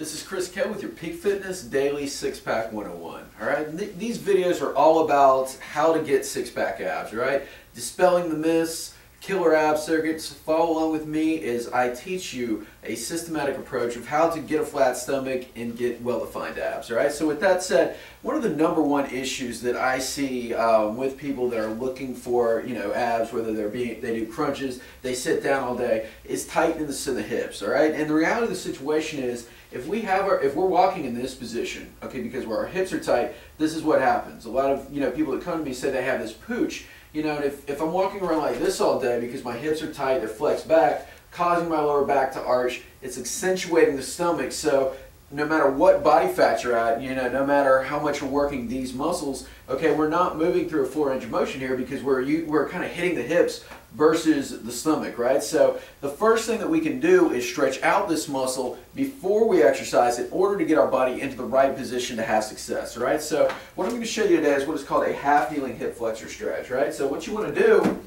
This is Chris K with your Peak Fitness Daily Six-Pack 101. Alright, these videos are all about how to get six-pack abs, right? Dispelling the myths, killer ab circuits. Follow along with me as I teach you a systematic approach of how to get a flat stomach and get well-defined abs, alright? So with that said, one of the number one issues that I see with people that are looking for, abs, whether they do crunches, they sit down all day, is tightness in the hips, alright? And the reality of the situation is, if we're walking in this position, okay, because where our hips are tight, this is what happens. A lot of people that come to me say they have this pooch, and if I'm walking around like this all day because my hips are tight, they're flexed back, causing my lower back to arch, it's accentuating the stomach. So no matter what body fat you're at, no matter how much we're working these muscles, okay, we're not moving through a full range of motion here because we're kind of hitting the hips versus the stomach, right? So the first thing that we can do is stretch out this muscle before we exercise in order to get our body into the right position to have success, right? So what I'm going to show you today is what is called a half kneeling hip flexor stretch, right? So what you want to do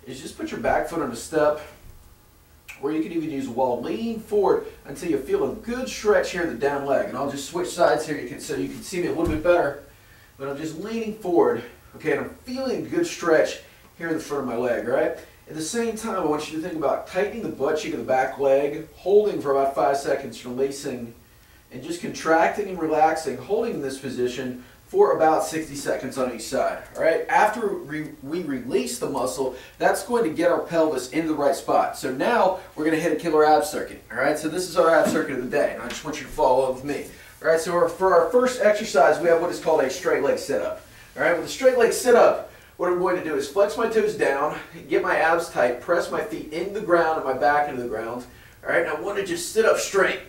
is just put your back foot on a step, or you can even use a wall. Lean forward until you feel a good stretch here in the down leg. And I'll just switch sides here so you can see me a little bit better. But I'm just leaning forward, okay, and I'm feeling a good stretch here in the front of my leg, right? At the same time, I want you to think about tightening the butt cheek of the back leg, holding for about 5 seconds, releasing, and just contracting and relaxing, holding in this position for about 60 seconds on each side. All right. After we release the muscle, that's going to get our pelvis into the right spot. So now we're going to hit a killer ab circuit. All right. So this is our ab circuit of the day, and I just want you to follow up with me. All right. So for our first exercise, we have what is called a straight leg sit-up. All right. With a straight leg sit-up, what I'm going to do is flex my toes down, get my abs tight, press my feet into the ground and my back into the ground. All right. And I want to just sit up straight.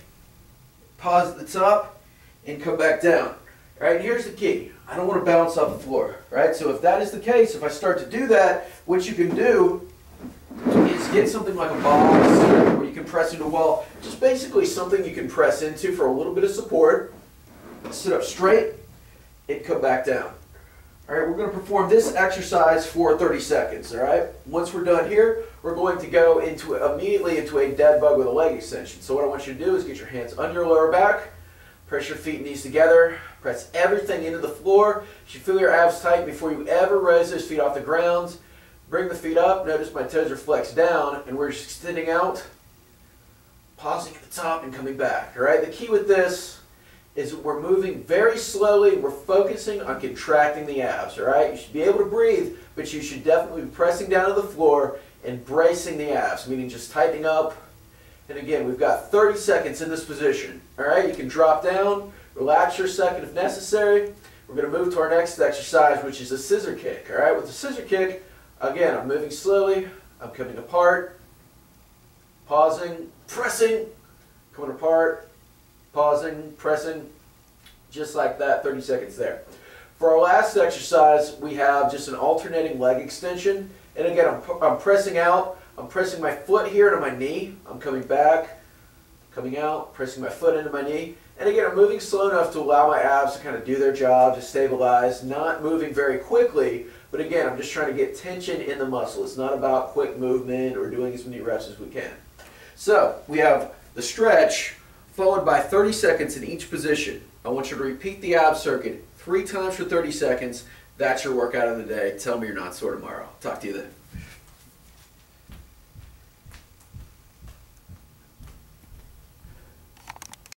Pause at the top and come back down. All right, and here's the key. I don't want to bounce off the floor, right? So if that is the case, if I start to do that, what you can do is get something like a box where you can press into a wall. Just basically something you can press into for a little bit of support. Sit up straight and come back down. All right, we're going to perform this exercise for 30 seconds, all right? Once we're done here, we're going to go immediately into a dead bug with a leg extension. So what I want you to do is get your hands under your lower back, press your feet and knees together, press everything into the floor. You should feel your abs tight before you ever raise those feet off the ground. Bring the feet up. Notice my toes are flexed down and we're just extending out, pausing at the top and coming back. All right, the key with this is we're moving very slowly. We're focusing on contracting the abs. All right, you should be able to breathe, but you should definitely be pressing down to the floor and bracing the abs, meaning just tightening up. And again, we've got 30 seconds in this position. All right, you can drop down, relax for a second if necessary. We're going to move to our next exercise, which is a scissor kick. All right, with the scissor kick, again, I'm moving slowly. I'm coming apart, pausing, pressing, coming apart, pausing, pressing, just like that, 30 seconds there. For our last exercise, we have just an alternating leg extension. And again, I'm pressing out. I'm pressing my foot here into my knee. I'm coming back, coming out, pressing my foot into my knee. And again, I'm moving slow enough to allow my abs to kind of do their job, to stabilize, not moving very quickly. But again, I'm just trying to get tension in the muscle. It's not about quick movement or doing as many reps as we can. So we have the stretch followed by 30 seconds in each position. I want you to repeat the ab circuit 3 times for 30 seconds. That's your workout of the day. Tell me you're not sore tomorrow. Talk to you then.